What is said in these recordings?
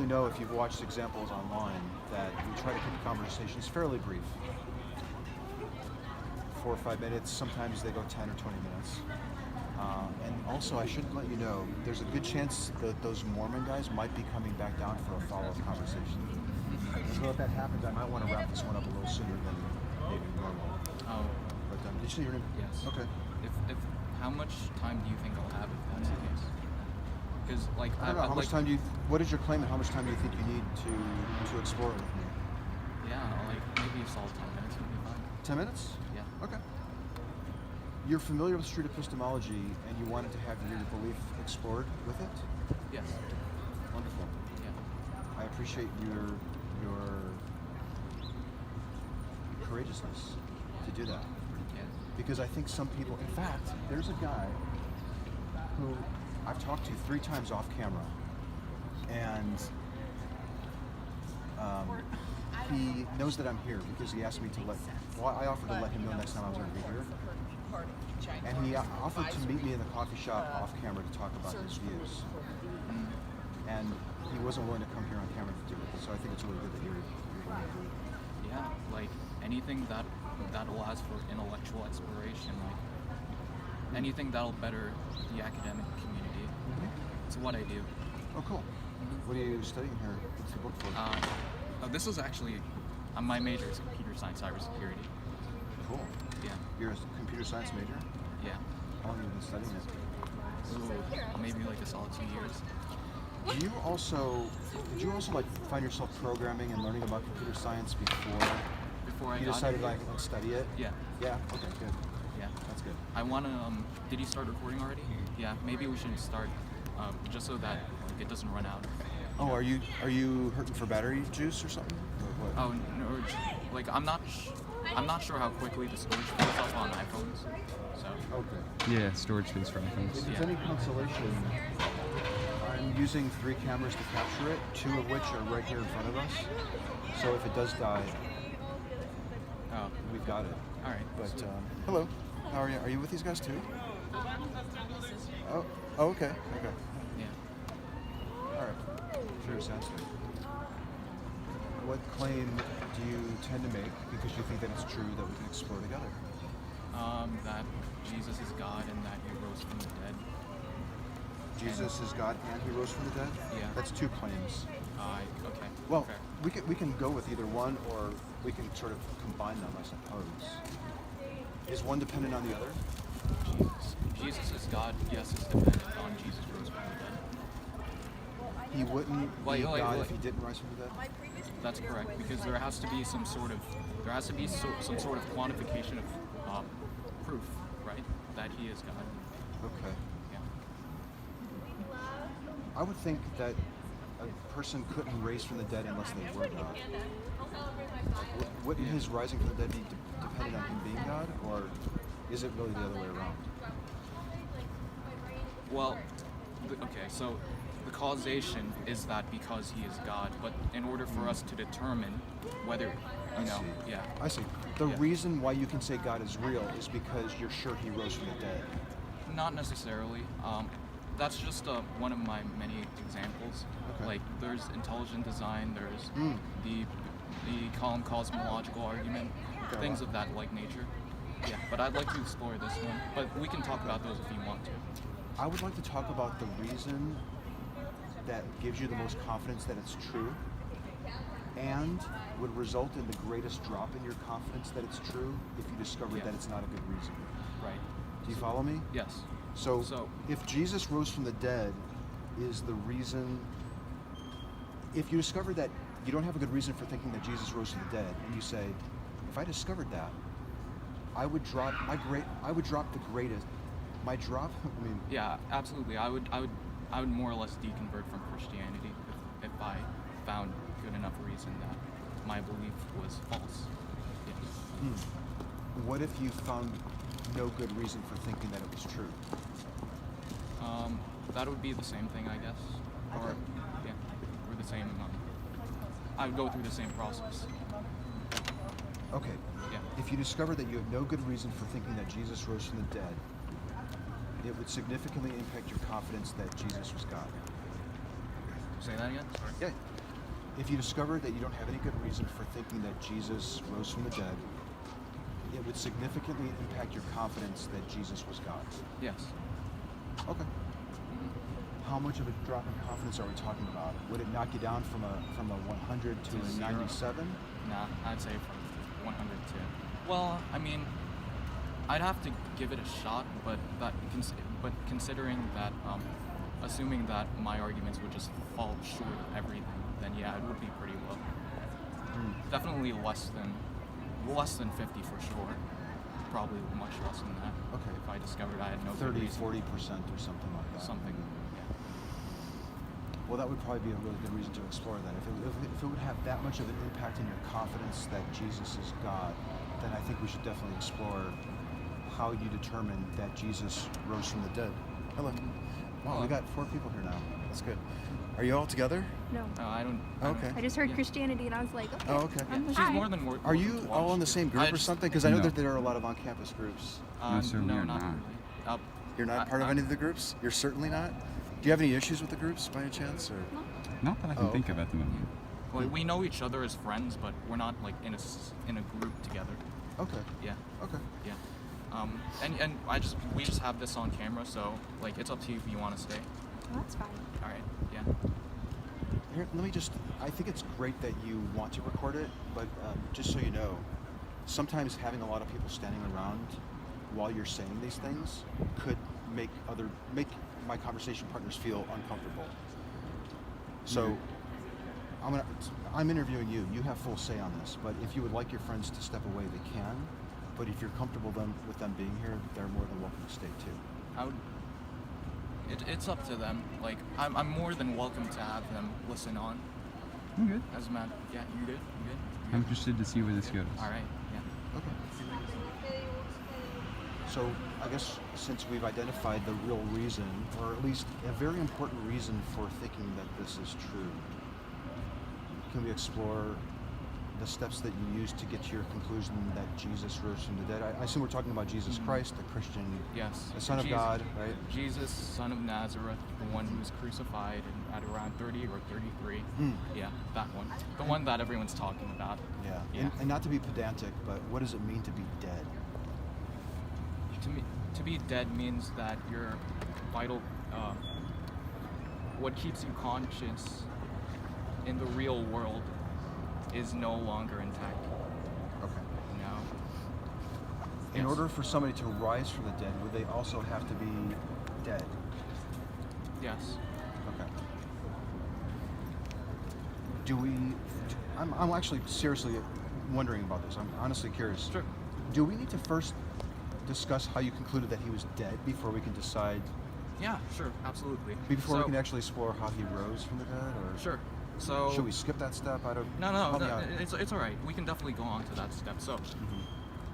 know, if you've watched examples online, that we try to keep conversations fairly brief. 4 or 5 minutes, sometimes they go 10 or 20 minutes. And also, I should let you know, there's a good chance that those Mormon guys might be coming back down for a follow-up conversation. So if that happens, I might want to wrap this one up a little sooner than maybe normal. Oh. But did you say your name? Yes. Okay. If how much time do you think I'll have if that's the case? Because like I don't know. How much time do you? What is your claim, and how much time do you think you need to explore it with me? Yeah, like maybe a solid 10 minutes would be fine. 10 minutes? Yeah. Okay. You're familiar with Street Epistemology, and you wanted to have your belief explored with it? Yes. Wonderful. Yeah. I appreciate your courageousness to do that. Yeah. Because I think some people, in fact, there's a guy who I've talked to 3 times off camera, and he knows that I'm here because he asked me to I offered to let him know next time I was going to be here. And he offered to meet me in the coffee shop off camera to talk about his views. And he wasn't willing to come here on camera to do it, so I think it's really good that you're willing to do it. Yeah, like anything that allows for intellectual exploration, like anything that'll better the academic community. It's what I do. Oh, cool. What are you studying here? What's the book for? This is actually my major is computer science, cybersecurity. Cool. Yeah. You're a computer science major? Yeah. How long have you been studying it? So maybe like a solid 2 years. Did you also like find yourself programming and learning about computer science before I you got decided here? like study it? Yeah. Yeah. Okay. Good. Yeah. That's good. I wanna. Did you start recording already? Yeah. Maybe we should start, just so that like, it doesn't run out. Oh, are you hurting for battery juice or something? Or what? Oh no, like I'm not sure how quickly the storage fills up on iPhones. So. Okay. Yeah, storage space for iPhones. If it's any consolation, I'm using 3 cameras to capture it, 2 of which are right here in front of us. So if it does die, we've got it. All right. But hello, how are you? Are you with these guys too? Oh, okay, okay. Yeah. All right. Fantastic. What claim do you tend to make because you think that it's true that we can explore together? That Jesus is God and that He rose from the dead. Jesus is God and He rose from the dead? Yeah. That's 2 claims. Okay. Well, Fair. we can go with either one, or we can sort of combine them, I suppose. Is one dependent on the other? Jesus is God. Yes, is dependent on Jesus rose from the dead. He wouldn't be God if He didn't rise from the dead? That's correct, because there has to be some sort of quantification of proof, right, that He is God. Okay. Yeah. I would think that a person couldn't raise from the dead unless they were God. Wouldn't His rising from the dead be dependent on Him being God, or is it really the other way around? Well, okay, so the causation is that because He is God, but in order for us to determine whether, I see. The reason why you can say God is real is because you're sure He rose from the dead. Not necessarily. That's just one of my many examples. Okay. Like there's intelligent design, there's the cosmological argument, things of that like nature. Yeah, but I'd like to explore this one. But we can talk about those if you want to. I would like to talk about the reason that gives you the most confidence that it's true and would result in the greatest drop in your confidence that it's true if you discovered that it's not a good reason. Right. Do you follow me? Yes. So if Jesus rose from the dead is the reason, if you discover that you don't have a good reason for thinking that Jesus rose from the dead, and you say, if I discovered that, I would drop the greatest. My drop? I mean. Yeah, absolutely. I would more or less deconvert from Christianity if I found good enough reason that my belief was false. Yes. What if you found no good reason for thinking that it was true? That would be the same thing, I guess. Okay. Or the same. I would go through the same process. Okay. Yeah. If you discover that you have no good reason for thinking that Jesus rose from the dead, it would significantly impact your confidence that Jesus was God. Say that again? Sorry. Yeah. If you discovered that you don't have any good reason for thinking that Jesus rose from the dead, it would significantly impact your confidence that Jesus was God. Yes. Okay. How much of a drop in confidence are we talking about? Would it knock you down from a 100 to a 97? Nah, I'd say from 100 to. Well, I mean, I'd have to give it a shot, but considering that, assuming that my arguments would just fall short of everything, then yeah, it would be pretty low. Definitely less than 50 for sure. Probably much less than that. Okay. If I discovered I had no 30, good reason. 40% or something like that. Something. Well, that would probably be a really good reason to explore that. If it would have that much of an impact on your confidence that Jesus is God, then I think we should definitely explore how you determine that Jesus rose from the dead. Hello. Wow, we got 4 people here now. That's good. Are you all together? No. I don't. Okay. I just heard Christianity and I was like, okay. Oh, okay. I'm She's hi. more than more. Are you all in the same group or something? Because I know No. that there are a lot of on-campus groups. No, sir, we are not not. really. You're not part of any of the groups? You're certainly not? Do you have any issues with the groups by any chance? Or? Not that I can think okay. of at the moment. Well, we know each other as friends, but we're not like in a group together. Okay. Yeah. Okay. Yeah. And we just have this on camera, so like it's up to you if you want to stay. Well, that's fine. All right. Yeah. Here, let me just, I think it's great that you want to record it, but just so you know, sometimes having a lot of people standing around while you're saying these things could make my conversation partners feel uncomfortable. So I'm interviewing you. You have full say on this, but if you would like your friends to step away, they can. But if you're comfortable with them being here, they're more than welcome to stay too. It's up to them. Like I'm more than welcome to have them listen on. I'm good. As a matter. Yeah, you good? You good? I'm interested to see where this goes. All right. Yeah. Okay. So I guess since we've identified the real reason, or at least a very important reason for thinking that this is true, can we explore the steps that you use to get to your conclusion that Jesus rose from the dead? I assume we're talking about Jesus Christ, the Christian, Yes. the Son of Jesus- God, right? Jesus, son of Nazareth, the one who was crucified at around 30 or 33. Yeah, that one. The one that everyone's talking about. Yeah. Yeah. And not to be pedantic, but what does it mean to be dead? To be dead means that your vital, what keeps you conscious in the real world is no longer intact. Okay. No. In Yes. order for somebody to rise from the dead, would they also have to be dead? Yes. Okay. I'm actually seriously wondering about this. I'm honestly curious. Sure. Do we need to first discuss how you concluded that he was dead before we can decide, Yeah, sure, absolutely. before we So- can actually explore how he rose from the dead? Or Sure. So should we skip that step? I don't. No, help me out. it's all right. We can definitely go on to that step. So,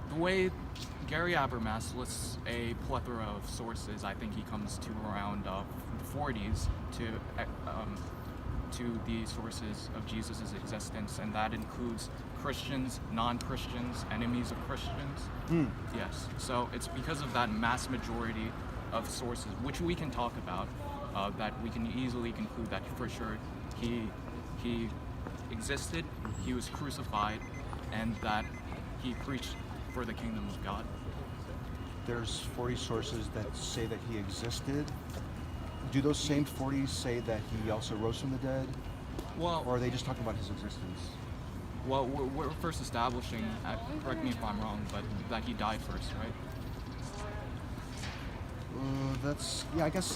the way Gary Habermas lists a plethora of sources, I think he comes to around the 40s to the sources of Jesus' existence, and that includes Christians, non-Christians, enemies of Christians. Yes. So it's because of that mass majority of sources, which we can talk about, that we can easily conclude that for sure he existed, he was crucified, and that he preached for the kingdom of God. There's 40 sources that say that he existed. Do those same 40 say that he also rose from the dead? Well, Or are they just talking about his existence? well, we're first establishing, correct me if I'm wrong, but that he died first, right?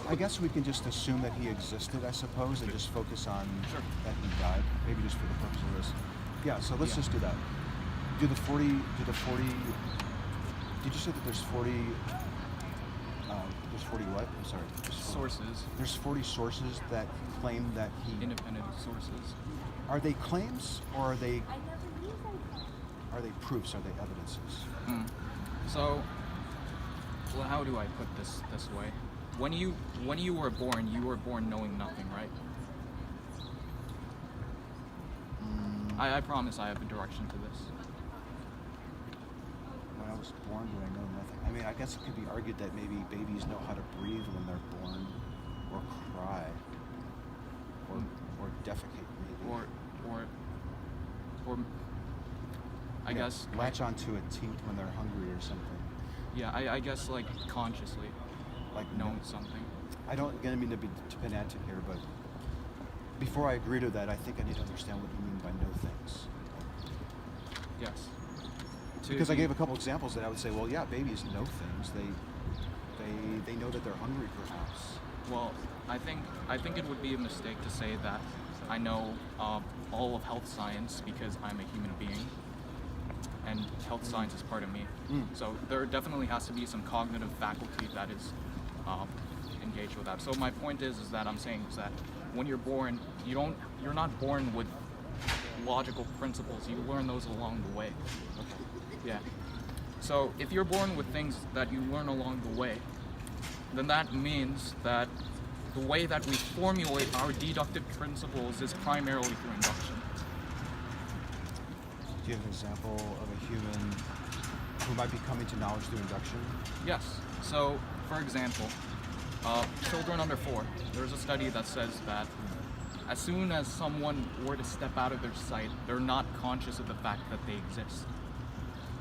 I guess we can just assume that he existed, I suppose, and just focus on Sure. that he died, maybe just for the purpose of this. Yeah, so let's Yeah. just do that. Did you say that there's 40, there's 40 what? I'm sorry. Sources, There's 40 sources that claim that he, independent sources. are they claims or are they proofs, are they evidences? So, well, how do I put this way? When you were born knowing nothing, right? I promise I have a direction to this. When I was born, did I know nothing? I mean, I guess it could be argued that maybe babies know how to breathe when they're born, or cry, or or defecate maybe. Or I guess latch onto a teat when they're hungry or something. Yeah, I guess like consciously, Like knowing something. I don't gonna mean to be too pedantic here, but before I agree to that, I think I need to understand what you mean by know things. Yes. Because I gave a couple examples that I would say, well, yeah, babies know things. They know that they're hungry, perhaps. Well, I think it would be a mistake to say that I know all of health science because I'm a human being, and health science is part of me. So there definitely has to be some cognitive faculty that is engaged with that. So my point is that I'm saying is that when you're born, you're not born with logical principles. You learn those along the way. Yeah. So if you're born with things that you learn along the way, then that means that the way that we formulate our deductive principles is primarily through induction. Do you have an example of a human who might be coming to knowledge through induction? Yes. So, for example, children under 4, there's a study that says that as soon as someone were to step out of their sight, they're not conscious of the fact that they exist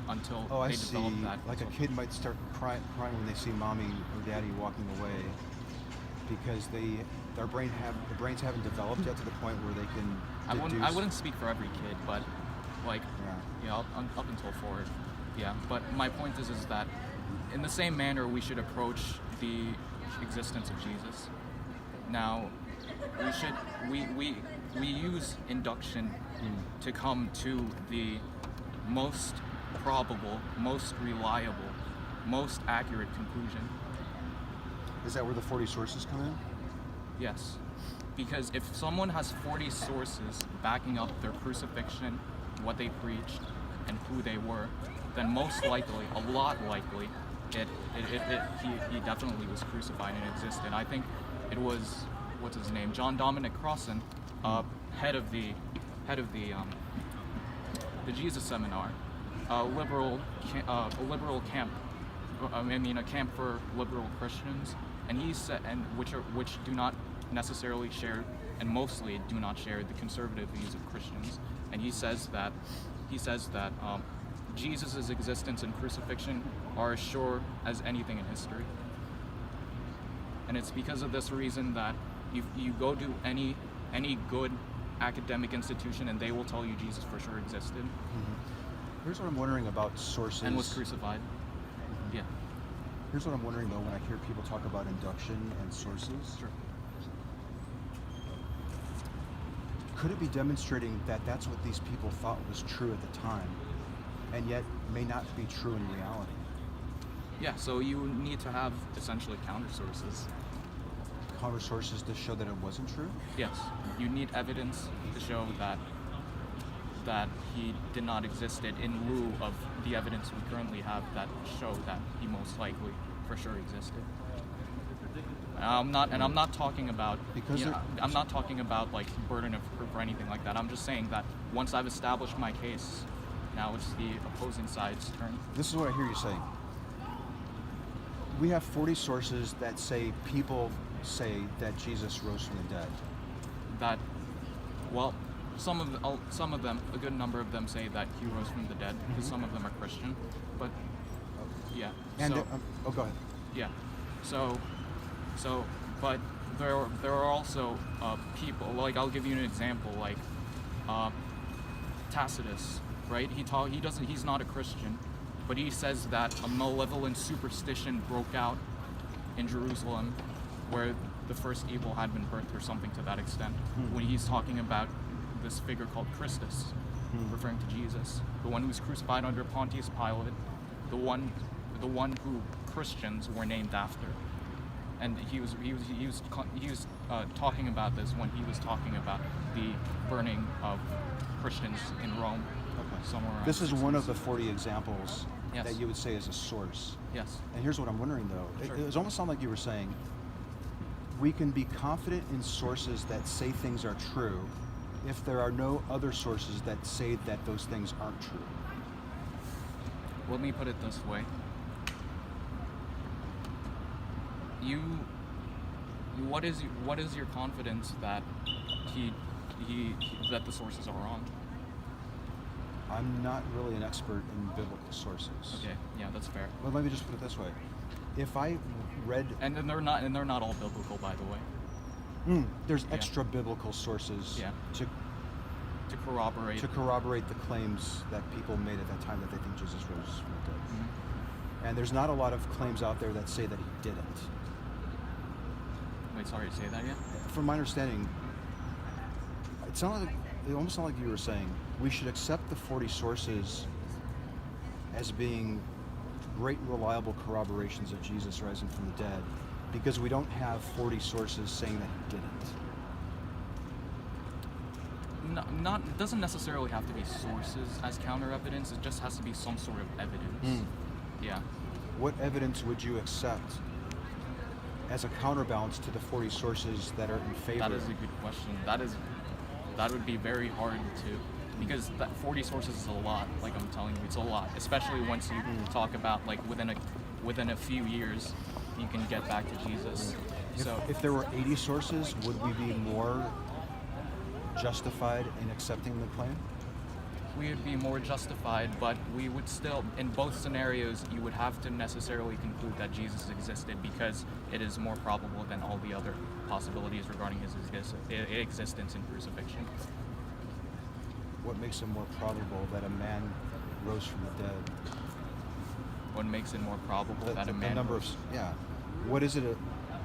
until I they see. develop that. Like a kid might start crying when they see mommy or daddy walking away because the brains haven't developed yet to the point where they can deduce. I wouldn't speak for every kid, but like, up until 4, yeah. But my point is that in the same manner we should approach the existence of Jesus. Now, we use induction to come to the most probable, most reliable, most accurate conclusion. Is that where the 40 sources come in? Yes. Because if someone has 40 sources backing up their crucifixion, what they preached, and who they were, then most likely, a lot likely, he definitely was crucified and existed. I think it was, what's his name, John Dominic Crossan, head of the Jesus Seminar, a camp for liberal Christians, and he said, which do not necessarily share, and mostly do not share, the conservative views of Christians. And he says that Jesus' existence and crucifixion are as sure as anything in history. And it's because of this reason that you go to any good academic institution and they will tell you Jesus for sure existed. Here's what I'm wondering about sources. And was crucified. Yeah. Here's what I'm wondering though when I hear people talk about induction and sources. Sure. Could it be demonstrating that that's what these people thought was true at the time, and yet may not be true in reality? Yeah, so you need to have essentially counter sources. Counter sources to show that it wasn't true? Yes, you need evidence to show that he did not exist in lieu of the evidence we currently have that show that he most likely for sure existed. I'm not talking about I'm not talking about like burden of proof or anything like that. I'm just saying that once I've established my case, now it's the opposing side's turn. This is what I hear you saying. We have 40 sources that say people say that Jesus rose from the dead. That, well, some of them, a good number of them say that he rose from the dead, because some of them are Christian. But yeah. And so, go ahead. Yeah. So, but there are also people, like I'll give you an example, like Tacitus, right? He's not a Christian, but he says that a malevolent superstition broke out in Jerusalem where the first evil had been birthed or something to that extent, when he's talking about this figure called Christus, referring to Jesus, the one who was crucified under Pontius Pilate, the one who Christians were named after. And he was talking about this when he was talking about the burning of Christians in Rome. Somewhere around This is one of the 600. 40 examples that you would say is a source. Yes. And here's what I'm wondering though. Sure. It was almost sound like you were saying we can be confident in sources that say things are true if there are no other sources that say that those things aren't true. Let me put it this way. What is your confidence that that the sources are wrong. I'm not really an expert in biblical sources. Okay, yeah, that's fair. Well, let me just put it this way: if I read, And they're not all biblical, by the way. there's Yeah. extra biblical sources Yeah. to To corroborate. corroborate the claims that people made at that time that they think Jesus rose from the dead. And there's not a lot of claims out there that say that he didn't. Wait, sorry, say that again? From my understanding, it almost sounded like you were saying we should accept the 40 sources as being great, reliable corroborations of Jesus rising from the dead, because we don't have 40 sources saying that he didn't. It doesn't necessarily have to be sources as counter evidence. It just has to be some sort of evidence. Yeah. What evidence would you accept as a counterbalance to the 40 sources that are in favor? That is a good question. That would be very hard to, because that 40 sources is a lot. Like I'm telling you, it's a lot. Especially once you talk about like within a few years, you can get back to Jesus. If there were 80 sources, would we be more justified in accepting the claim? We would be more justified, but we would still, in both scenarios, you would have to necessarily conclude that Jesus existed because it is more probable than all the other possibilities regarding his existence and crucifixion. What makes it more probable that a man rose from the dead? What makes it more probable that a man... The number of... Yeah. What is it...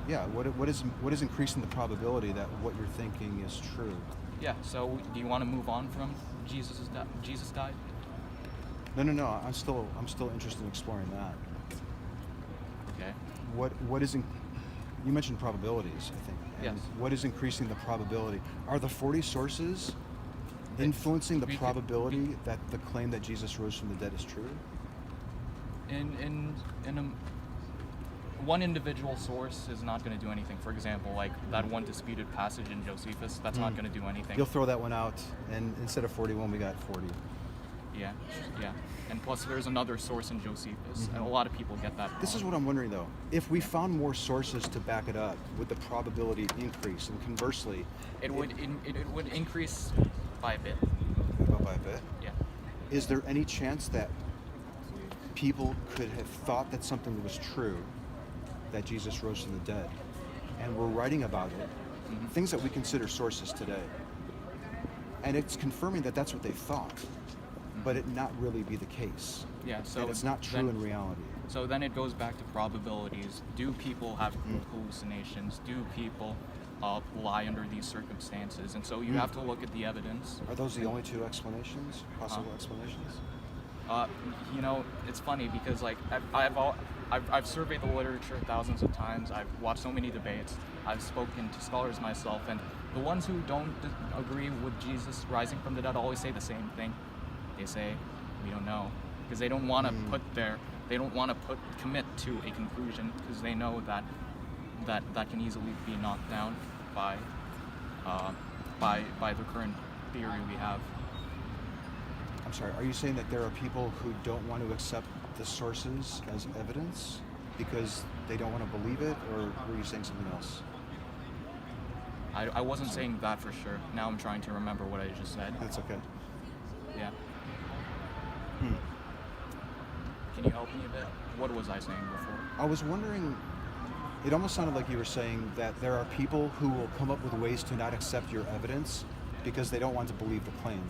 What is increasing the probability that what you're thinking is true? Yeah, so do you want to move on from Jesus died? No. I'm still interested in exploring that. Okay. What is... You mentioned probabilities, I think. And Yes. what is increasing the probability? Are the 40 sources influencing the probability that the claim that Jesus rose from the dead is true? One individual source is not going to do anything. For example, like that one disputed passage in Josephus, that's not going to do anything. You'll throw that one out, and instead of 41, we got 40. Yeah. And plus, there's another source in Josephus, and a lot of people get that wrong. This is what I'm wondering, though. If we found more sources to back it up, would the probability increase? And conversely, It would increase by a bit. by a bit. Yeah. Is there any chance that people could have thought that something was true, that Jesus rose from the dead, and we're writing about it, things that we consider sources today, and it's confirming that that's what they thought, but it not really be the case? Yeah. So and it's not true in reality. So then it goes back to probabilities. Do people have hallucinations? Do people lie under these circumstances? And so you have to look at the evidence. Are those the only two explanations, possible explanations? It's funny because like I've surveyed the literature thousands of times. I've watched so many debates. I've spoken to scholars myself, and the ones who don't agree with Jesus rising from the dead always say the same thing. They say, "We don't know," because they don't want to commit to a conclusion because they know that can easily be knocked down by the current theory we have. I'm sorry, are you saying that there are people who don't want to accept the sources as evidence because they don't want to believe it, or were you saying something else? I wasn't saying that for sure. Now I'm trying to remember what I just said. That's okay. Yeah. Can you help me a bit? What was I saying before? I was wondering, it almost sounded like you were saying that there are people who will come up with ways to not accept your evidence because they don't want to believe the claim.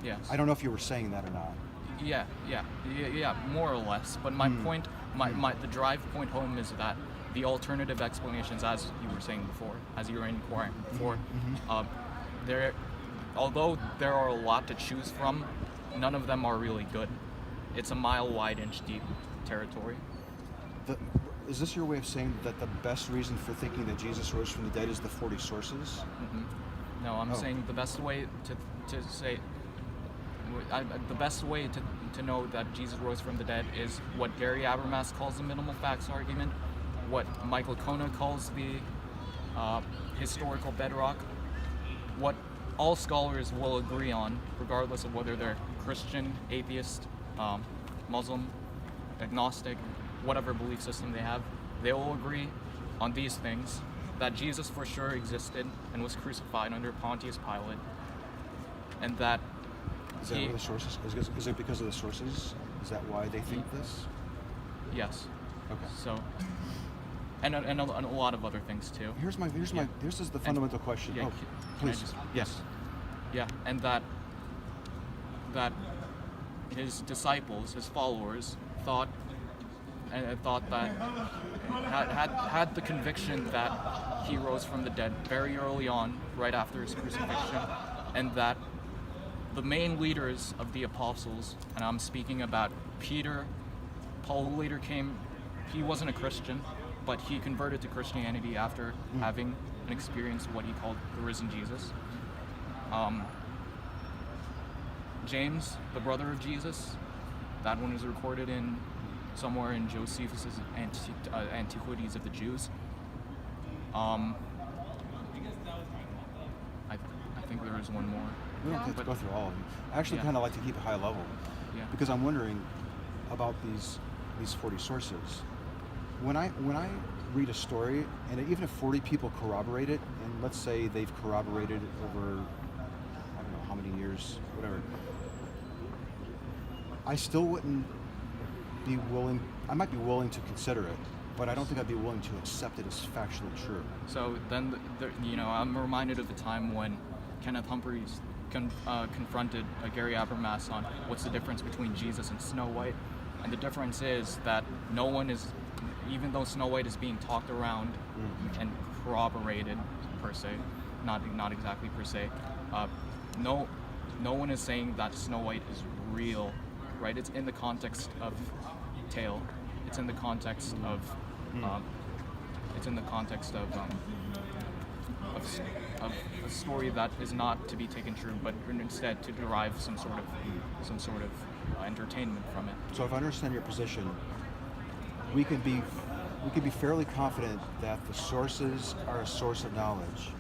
Yes. I don't know if you were saying that or not. Yeah, more or less. But my point, the drive point home is that the alternative explanations, as you were saying before, as you were inquiring before, although there are a lot to choose from, none of them are really good. It's a mile wide, inch deep territory. Is this your way of saying that the best reason for thinking that Jesus rose from the dead is the 40 sources? No, I'm saying the best way to say. The best way to know that Jesus rose from the dead is what Gary Habermas calls the minimal facts argument, what Michael Kona calls the historical bedrock, what all scholars will agree on, regardless of whether they're Christian, atheist, Muslim, agnostic, whatever belief system they have. They will agree on these things, that Jesus for sure existed and was crucified under Pontius Pilate, and that Is that where the sources? Is it because of the sources? Is that why they think this? Yes. Okay. So, and a lot of other things too. This is the fundamental question. Yeah, Oh, can I please. just- Yes. Yeah, and that his disciples, his followers, thought that had the conviction that he rose from the dead very early on, right after his crucifixion, and that the main leaders of the apostles, and I'm speaking about Peter, Paul, who later came, he wasn't a Christian, but he converted to Christianity after having an experience of what he called the risen Jesus. James, the brother of Jesus, that one is recorded in somewhere in Josephus's Antiquities of the Jews. I think there is one more. We don't have to go through all of them. I actually Yeah. kind of like to keep it high level Yeah. because I'm wondering about these 40 sources. When I read a story, and even if 40 people corroborate it, and let's say they've corroborated over, I don't know how many years, whatever, I still wouldn't be willing, I might be willing to consider it, but I don't think I'd be willing to accept it as factually true. So then, I'm reminded of the time when Kenneth Humphreys confronted Gary Habermas on what's the difference between Jesus and Snow White. And the difference is that no one is, even though Snow White is being talked around and corroborated per se, not exactly per se, no one is saying that Snow White is real, right? It's in the context of tale. It's in the context of of a story that is not to be taken true, but instead to derive some sort of entertainment from it. So if I understand your position, we could be fairly confident that the sources are a source of knowledge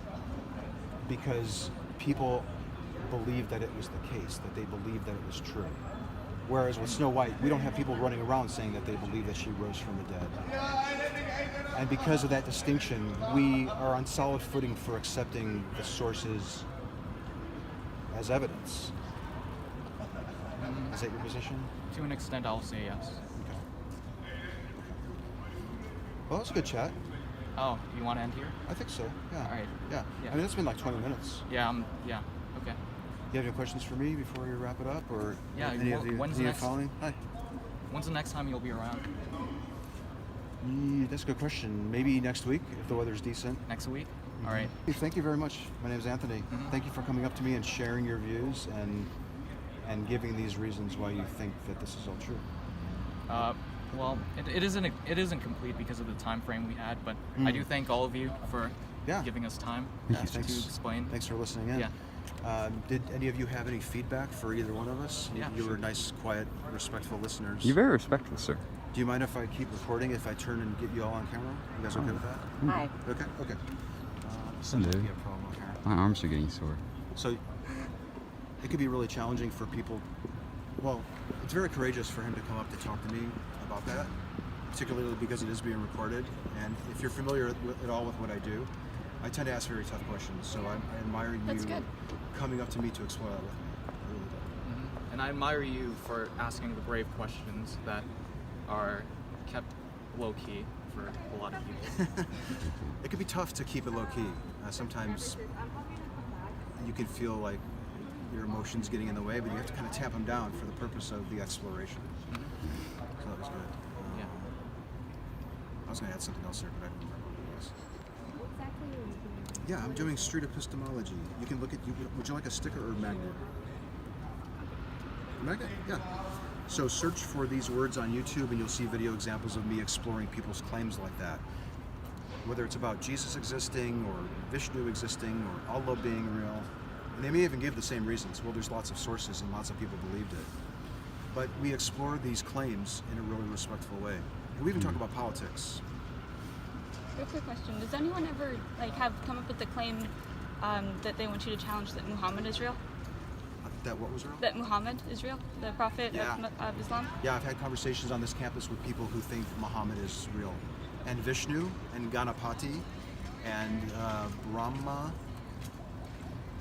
because people believe that it was the case, that they believed that it was true. Whereas with Snow White, we don't have people running around saying that they believe that she rose from the dead. And because of that distinction, we are on solid footing for accepting the sources as evidence. Is that your position? To an extent, I'll say yes. Okay. Well, that's a good chat. Oh, you want to end here? I think so. Yeah. All right. Yeah. Yeah. I mean, it's been like 20 minutes. Yeah. Yeah. Okay. Do you have any questions for me before you wrap it up, or Yeah, any of when's you the next- following? Hi. When's the next time you'll be around? That's a good question. Maybe next week if the weather's decent. Next week? All right. Hey, thank you very much. My name is Anthony. Mhm. Thank you for coming up to me and sharing your views and giving these reasons why you think that this is all true. Well, it isn't complete because of the time frame we had, but I do thank all of you for Yeah. giving us time Yeah, to thanks. explain. Thanks for listening in. Yeah. Did any of you have any feedback for either one of us? Yeah, You sure. were nice, quiet, respectful listeners. You're very respectful, sir. Do you mind if I keep recording if I turn and get you all on camera? You guys okay with that? Hi. Okay, okay. Hello. Be a problem here. My arms are getting sore. So it could be really challenging for people. Well, it's very courageous for him to come up to talk to me about that, particularly because it is being recorded. And if you're familiar at all with what I do, I tend to ask very tough questions. So I admire That's you good. coming up to me to explore that with me. I really do. Mhm. And I admire you for asking the brave questions that are kept low key for a lot of people. It can be tough to keep it low key. Sometimes you can feel like your emotions getting in the way, but you have to kind of tamp them down for the purpose of the exploration. So that was good. Yeah. I was going to add something else there, but I don't remember what it was. What exactly are you doing? Yeah, I'm doing Street Epistemology. You can look at. Would you like a sticker or a magnet? Magnet? Yeah. So search for these words on YouTube, and you'll see video examples of me exploring people's claims like that. Whether it's about Jesus existing, or Vishnu existing, or Allah being real, and they may even give the same reasons. Well, there's lots of sources, and lots of people believed it. But we explore these claims in a really respectful way, and we even talk about politics. Real quick question: does anyone ever have come up with the claim that they want you to challenge that Muhammad is real? That what was real? That Muhammad is real, the prophet Yeah. of Islam? Yeah, I've had conversations on this campus with people who think Muhammad is real. And Vishnu and Ganapati and Brahma,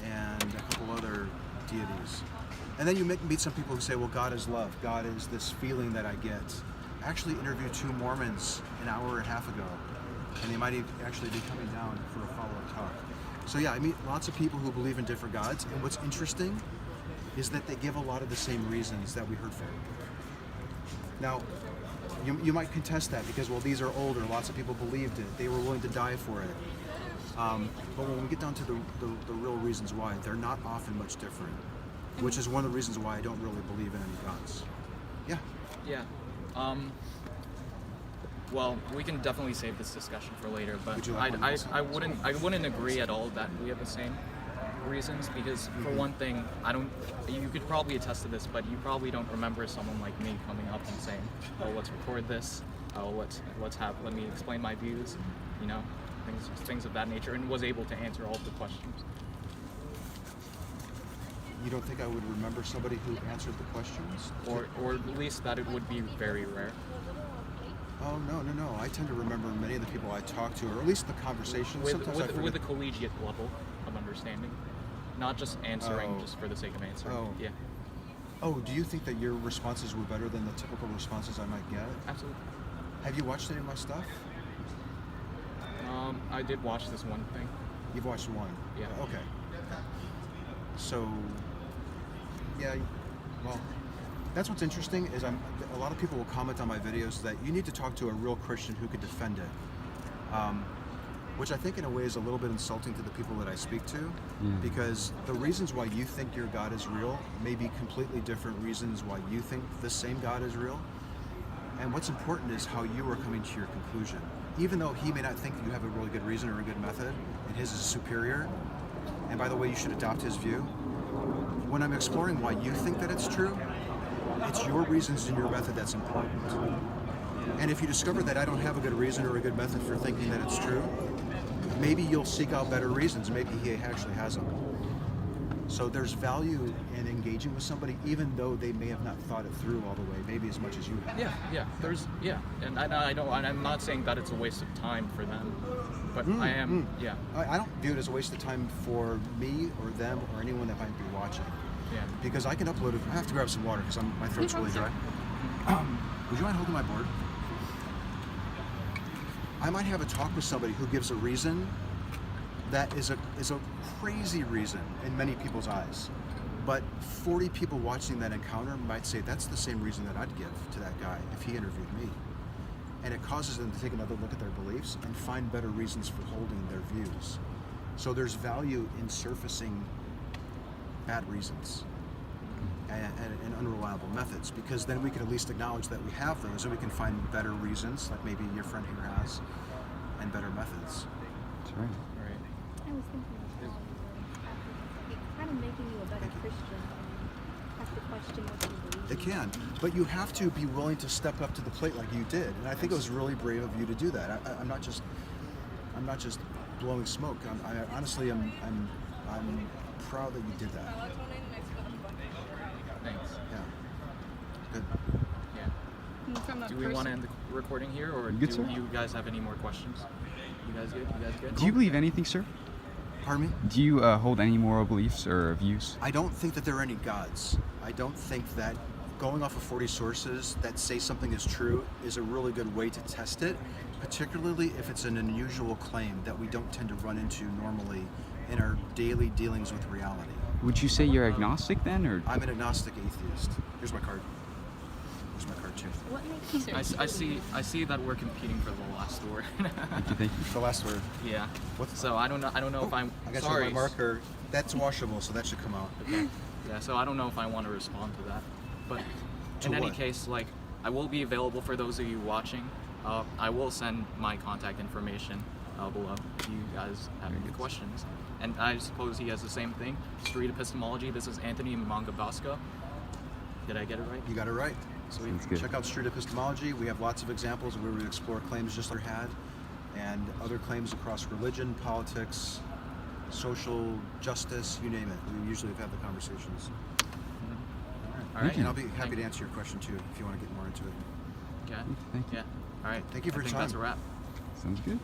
and a couple other deities. And then you meet some people who say, well, God is love. God is this feeling that I get. I actually interviewed 2 Mormons an hour and a half ago, and they might actually be coming down for a follow-up talk. So yeah, I meet lots of people who believe in different gods, and what's interesting is that they give a lot of the same reasons that we heard from. Now, you might contest that because, well, these are older, lots of people believed it, they were willing to die for it. But when we get down to the real reasons why, they're not often much different, which is one of the reasons why I don't really believe in any gods. Yeah. Yeah. Well, we can definitely save this discussion for later, but Would you like one also? I wouldn't agree at all that we have the same reasons, because for one thing, you could probably attest to this, but you probably don't remember someone like me coming up and saying, oh, let's record this, oh, let me explain my views, you know, things of that nature, and was able to answer all of the questions. You don't think I would remember somebody who answered the questions? Or at least that it would be very rare. Oh, no. I tend to remember many of the people I talk to, or at least the conversations. Sometimes I forget. With a collegiate level of understanding, not just answering just for the sake of answering. Oh. Yeah. Oh, do you think that your responses were better than the typical responses I might get? Absolutely. Have you watched any of my stuff? I did watch this one thing. You've watched one? Yeah. Okay. So, yeah, well, that's what's interesting is a lot of people will comment on my videos that you need to talk to a real Christian who could defend it, which I think in a way is a little bit insulting to the people that I speak to, because the reasons why you think your God is real may be completely different reasons why you think the same God is real. And what's important is how you are coming to your conclusion. Even though he may not think that you have a really good reason or a good method, and his is superior, and by the way, you should adopt his view, when I'm exploring why you think that it's true, it's your reasons and your method that's important. And if you discover that I don't have a good reason or a good method for thinking that it's true, maybe you'll seek out better reasons. Maybe he actually has them. So there's value in engaging with somebody, even though they may have not thought it through all the way, maybe as much as you have. And I'm not saying that it's a waste of time for them, but I don't view it as a waste of time for me or them or anyone that might be watching. Yeah. Because I can upload it. I have to grab some water because my throat's really dry. Would you mind holding my board? I might have a talk with somebody who gives a reason that is a crazy reason in many people's eyes. But 40 people watching that encounter might say that's the same reason that I'd give to that guy if he interviewed me. And it causes them to take another look at their beliefs and find better reasons for holding their views. So there's value in surfacing bad reasons and unreliable methods, because then we can at least acknowledge that we have those and we can find better reasons, like maybe your friend here has, and better methods. That's right. I was thinking of how it's kind of making you a better Christian and have to question what you believe. It can, but you have to be willing to step up to the plate like you did, and I think it was really brave of you to do that. I'm not just blowing smoke. Honestly, I'm proud that you did that. Thanks. Yeah. Good. Yeah. From a Do we want to end the recording here, or Good, do sir. you guys have any more questions? You guys good? Do you believe anything, sir? Pardon me? Do you hold any moral beliefs or views? I don't think that there are any gods. I don't think that going off of 40 sources that say something is true is a really good way to test it, particularly if it's an unusual claim that we don't tend to run into normally in our daily dealings with reality. Would you say you're agnostic then, or? I'm an agnostic atheist. Here's my card. Here's my card too. What makes you I see that we're competing for the last word. Thank you. The last word. Yeah. What's- So I don't know if I'm I got sorry. you my marker. That's washable, so that should come out. Okay. Yeah, so I don't know if I want to respond to that. But To in any what? case, like, I will be available for those of you watching. I will send my contact information below if you guys have any questions. And I suppose he has the same thing. Street Epistemology. This is Anthony Magnabosco. Did I get it right? You got it right. So Sounds good. check out Street Epistemology. We have lots of examples where we explore claims just like had, and other claims across religion, politics, social justice, you name it. We usually have had the conversations. All right. And I'll be happy to answer your question too if you want to get more into it. Yeah. Thank you. Yeah. All right. Thank you for I your think that's a time. wrap. Sounds good.